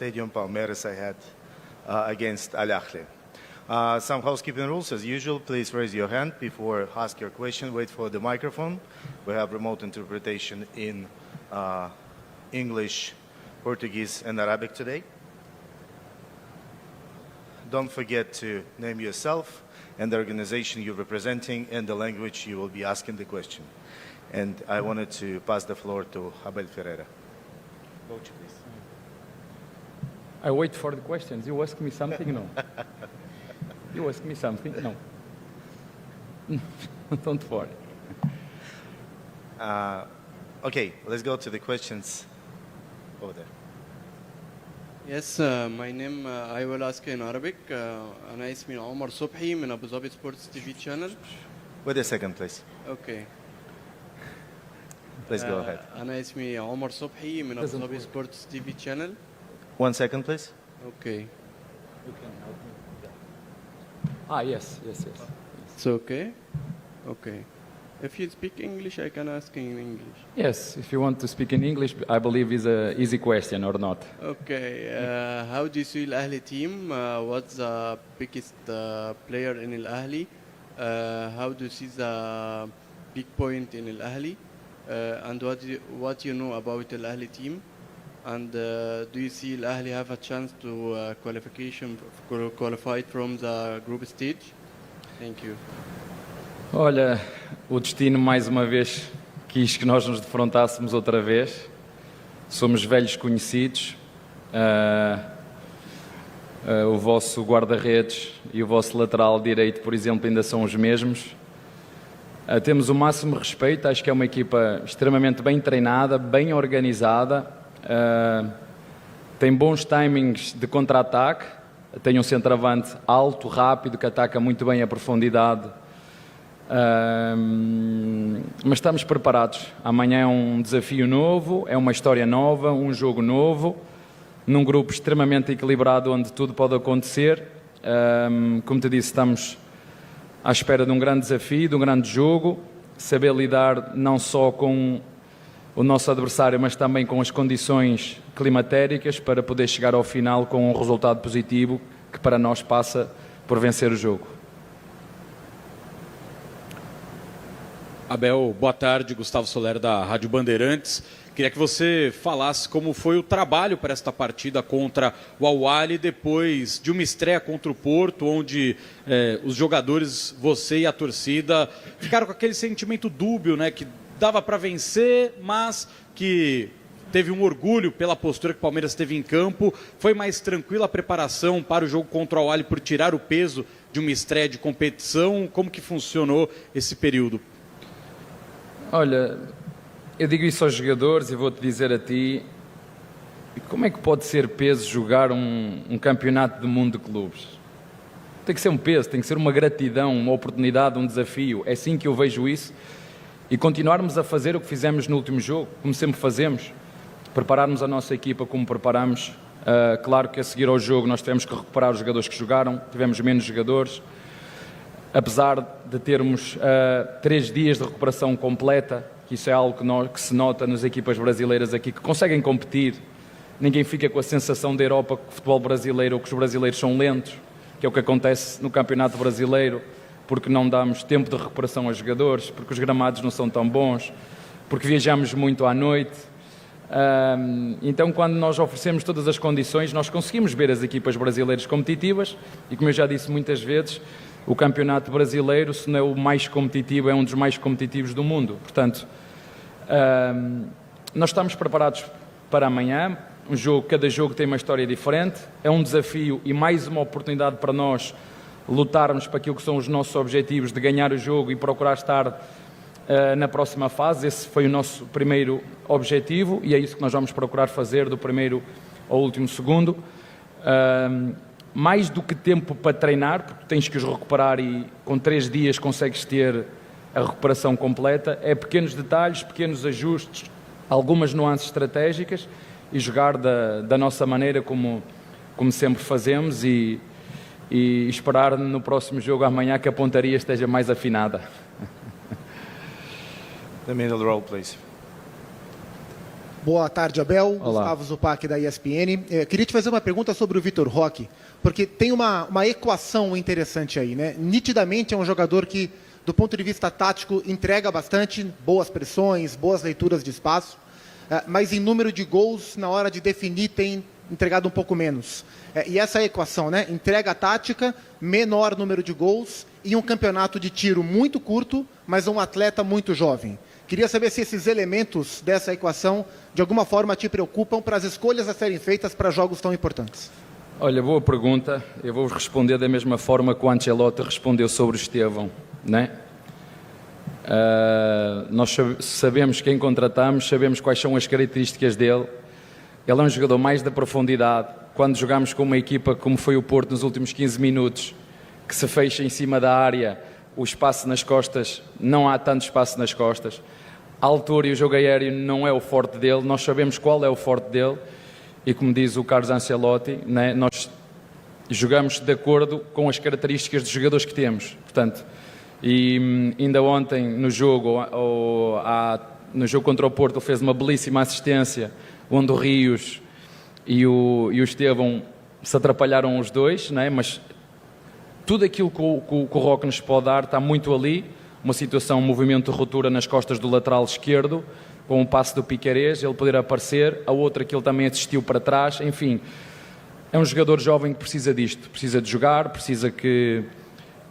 Stadium Palmeiras I had against Al Ahly. Some housekeeping rules, as usual. Please raise your hand before ask your question. Wait for the microphone. We have remote interpretation in English, Portuguese, and Arabic today. Don't forget to name yourself and the organization you're representing and the language you will be asking the question. And I wanted to pass the floor to Abel Ferreira. Coach, please. I wait for the questions. You ask me something? No. You ask me something? No. Don't worry. Okay, let's go to the questions over there. Yes, my name I will ask in Arabic. أنا اسمي عمر صبحي من أبو ظبي سبورتس تي في channel. Wait a second, please. Okay. Please go ahead. أنا اسمي عمر صبحي من أبو ظبي سبورتس تي في channel. 1 second, please. Okay. You can help me. Yes. It's okay. Okay. If you speak English, I can ask in English. Yes, if you want to speak in English, I believe is a easy question or not. Okay. How do you see Al Ahly team? What's the biggest player in Al Ahly? How do you see the big point in Al Ahly? And what you know about Al Ahly team? And do you see Al Ahly have a chance to qualified from the group stage? Thank you. Olha, o destino mais uma vez quis que nós nos defrontássemos outra vez. Somos velhos conhecidos. O vosso guarda-redes e o vosso lateral direito, por exemplo, ainda são os mesmos. Temos o máximo respeito. Acho que é uma equipa extremamente bem treinada, bem organizada. Tem bons timings de contra-ataque. Tem um centroavante alto, rápido, que ataca muito bem a profundidade. Mas estamos preparados. Amanhã é um desafio novo, é uma história nova, um jogo novo, num grupo extremamente equilibrado onde tudo pode acontecer. Como te disse, estamos à espera de um grande desafio, de um grande jogo, saber lidar não só com o nosso adversário, mas também com as condições climatéricas para poder chegar ao final com um resultado positivo que para nós passa por vencer o jogo. Abel, boa tarde. Gustavo Soler, da Rádio Bandeirantes. Queria que você falasse como foi o trabalho para esta partida contra o Al Ahly, depois de uma estreia contra o Porto, onde os jogadores, você e a torcida, ficaram com aquele sentimento dúbio, né, que dava para vencer, mas que teve um orgulho pela postura que o Palmeiras teve em campo. Foi mais tranquila a preparação para o jogo contra o Al Ahly por tirar o peso de uma estreia de competição? Como que funcionou esse período? Olha, eu digo isso aos jogadores e vou-te dizer a ti, como é que pode ser peso jogar um campeonato do mundo de clubes? Tem que ser um peso, tem que ser uma gratidão, uma oportunidade, um desafio. É assim que eu vejo isso. E continuarmos a fazer o que fizemos no último jogo, como sempre fazemos, prepararmos a nossa equipa como preparamos. Claro que a seguir ao jogo nós tivemos que recuperar os jogadores que jogaram, tivemos menos jogadores. Apesar de termos 3 dias de recuperação completa, que isso é algo que se nota nas equipas brasileiras aqui, que conseguem competir, ninguém fica com a sensação da Europa que o futebol brasileiro ou que os brasileiros são lentos, que é o que acontece no Campeonato Brasileiro, porque não damos tempo de recuperação aos jogadores, porque os gramados não são tão bons, porque viajamos muito à noite. Então, quando nós oferecemos todas as condições, nós conseguimos ver as equipas brasileiras competitivas e, como eu já disse muitas vezes, o campeonato brasileiro, se não é o mais competitivo, é um dos mais competitivos do mundo. Portanto, nós estamos preparados para amanhã. Cada jogo tem uma história diferente. É um desafio e mais uma oportunidade para nós lutarmos para aquilo que são os nossos objetivos de ganhar o jogo e procurar estar na próxima fase. Esse foi o nosso primeiro objetivo e é isso que nós vamos procurar fazer do primeiro ao último segundo. Mais do que tempo para treinar, porque tens que os recuperar e com 3 dias consegues ter a recuperação completa, é pequenos detalhes, pequenos ajustes, algumas nuances estratégicas e jogar da nossa maneira como sempre fazemos e esperar no próximo jogo amanhã que a pontaria esteja mais afinada. The middle row, please. Boa tarde, Abel. Olá. Gustavo Zupac, da ESPN. Queria te fazer uma pergunta sobre o Vitor Roque, porque tem uma equação interessante aí, né? Nitidamente é um jogador que, do ponto de vista tático, entrega bastante, boas pressões, boas leituras de espaço, mas em número de gols, na hora de definir, tem entregado um pouco menos. E essa é a equação, né? Entrega tática, menor número de gols e um campeonato de tiro muito curto, mas um atleta muito jovem. Queria saber se esses elementos dessa equação, de alguma forma, te preocupam para as escolhas a serem feitas para jogos tão importantes. Olha, boa pergunta. Eu vou responder da mesma forma que o Ancelotti respondeu sobre o Estevão, né? Nós sabemos quem contratamos, sabemos quais são as características dele. Ele é um jogador mais da profundidade. Quando jogamos com uma equipa como foi o Porto nos últimos 15 minutos, que se fecha em cima da área, o espaço nas costas, não há tanto espaço nas costas. A altura e o jogo aéreo não é o forte dele, nós sabemos qual é o forte dele e, como diz o Carlos Ancelotti, né, nós jogamos de acordo com as características dos jogadores que temos. Portanto, e ainda ontem no jogo contra o Porto ele fez uma belíssima assistência onde o Rios e o Estevão se atrapalharam os dois, né, mas tudo aquilo que o Roque nos pode dar está muito ali. Uma situação, um movimento de ruptura nas costas do lateral esquerdo, com o passe do Piquerez, ele poder aparecer, a outra que ele também assistiu para trás, enfim. É um jogador jovem que precisa disto, precisa de jogar, precisa que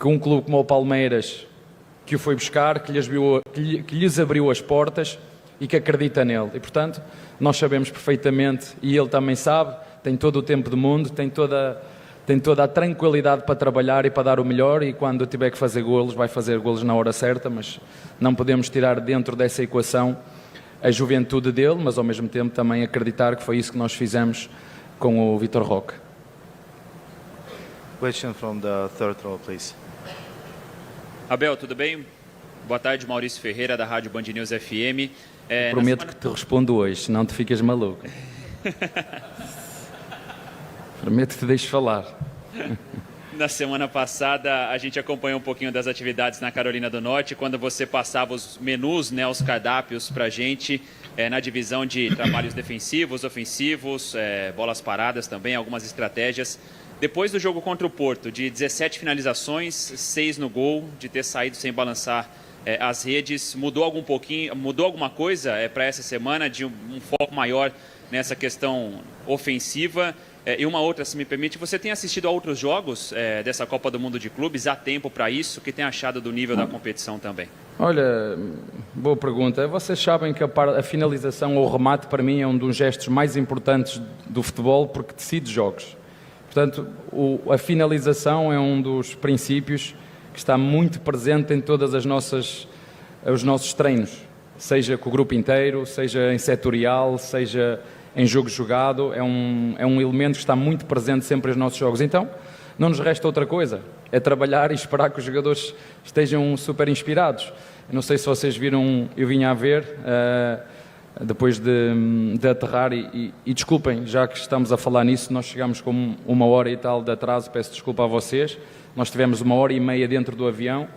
um clube como o Palmeiras, que o foi buscar, que lhes abriu as portas e que acredita nele. E, portanto, nós sabemos perfeitamente, e ele também sabe, tem todo o tempo do mundo, tem toda a tranquilidade para trabalhar e para dar o melhor, e quando tiver que fazer golos, vai fazer golos na hora certa, mas não podemos tirar dentro dessa equação a juventude dele, mas ao mesmo tempo também acreditar que foi isso que nós fizemos com o Vitor Roque. Question from the third row, please. Abel, tudo bem? Boa tarde, Maurício Ferreira, da Rádio Band News FM. Prometo que te respondo hoje, senão te ficas maluco. Prometo que te deixo falar. Na semana passada, a gente acompanhou um pouquinho das atividades na Carolina do Norte, quando você passava os menus, né, os cardápios para a gente, na divisão de trabalhos defensivos, ofensivos, bolas paradas também, algumas estratégias. Depois do jogo contra o Porto, de 17 finalizações, 6 no gol, de ter saído sem balançar as redes, mudou alguma coisa para essa semana, de um foco maior nessa questão ofensiva? E uma outra, se me permite, você tem assistido a outros jogos dessa Copa do Mundo de Clubes? Há tempo para isso? O que tem achado do nível da competição também? Olha, boa pergunta. Vocês sabem que a finalização ou o remate, para mim, é um dos gestos mais importantes do futebol, porque decide jogos. Portanto, a finalização é um dos princípios que está muito presente em todas os nossos treinos, seja com o grupo inteiro, seja em setorial, seja em jogo jogado. É um elemento que está muito presente sempre nos nossos jogos. Então, não nos resta outra coisa, é trabalhar e esperar que os jogadores estejam super inspirados. Eu não sei se vocês viram, eu vinha a ver, depois de aterrar, e desculpem, já que estamos a falar nisso, nós chegámos com 1 hora e tal de atraso, peço desculpa a vocês. Nós tivemos 1h30 dentro do avião.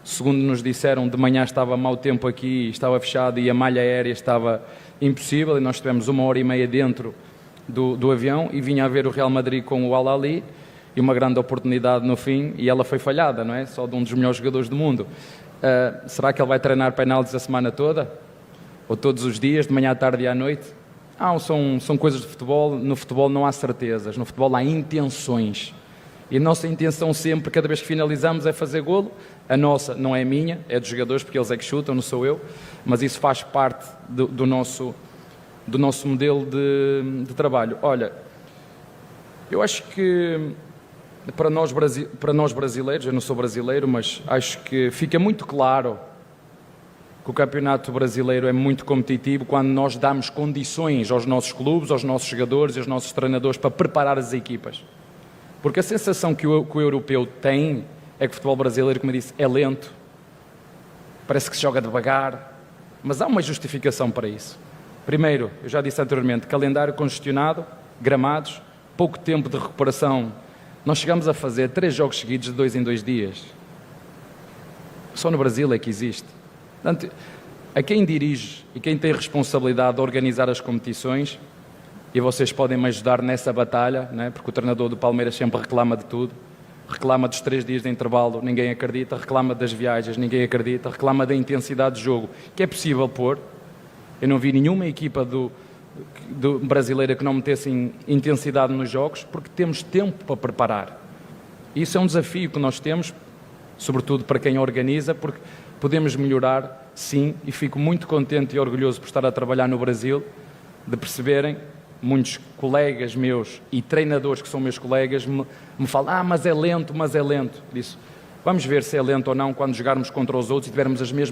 Segundo nos disseram, de manhã estava mau tempo aqui, estava fechado e a malha aérea estava impossível, e nós tivemos 1h30 dentro do avião e vinha a ver o Real Madrid com o Al-Ahly, e uma grande oportunidade no fim, e ela foi falhada, não é? Só de um dos melhores jogadores do mundo. Será que ele vai treinar penaltis a semana toda? Ou todos os dias, de manhã à tarde e à noite? São coisas de futebol. No futebol não há certezas, no futebol há intenções. E a nossa intenção sempre, cada vez que finalizamos, é fazer golo. A nossa não é minha, é dos jogadores, porque eles é que chutam, não sou eu. Mas isso faz parte do nosso modelo de trabalho. Olha, eu acho que para nós brasileiros, eu não sou brasileiro, mas acho que fica muito claro que o campeonato brasileiro é muito competitivo quando nós damos condições aos nossos clubes, aos nossos jogadores e aos nossos treinadores para preparar as equipas. Porque a sensação que o europeu tem é que o futebol brasileiro, como eu disse, é lento, parece que se joga devagar, mas há uma justificação para isso. Primeiro, eu já disse anteriormente, calendário congestionado, gramados, pouco tempo de recuperação. Nós chegamos a fazer 3 jogos seguidos de 2 em 2 dias. Só no Brasil é que existe. Portanto, a quem dirige e quem tem responsabilidade de organizar as competições, e vocês podem me ajudar nessa batalha, né? Porque o treinador do Palmeiras sempre reclama de tudo, reclama dos 3 dias de intervalo, ninguém acredita, reclama das viagens, ninguém acredita, reclama da intensidade de jogo, que é possível pôr. Eu não vi nenhuma equipa brasileira que não metesse intensidade nos jogos, porque temos tempo para preparar. Isso é um desafio que nós temos, sobretudo para quem organiza, porque podemos melhorar, sim, e fico muito contente e orgulhoso por estar a trabalhar no Brasil, de perceberem, muitos colegas meus e treinadores que são meus colegas me falam, mas é lento, mas é lento. Disse, vamos ver se é lento ou não quando jogarmos contra os outros e tivermos as mesmas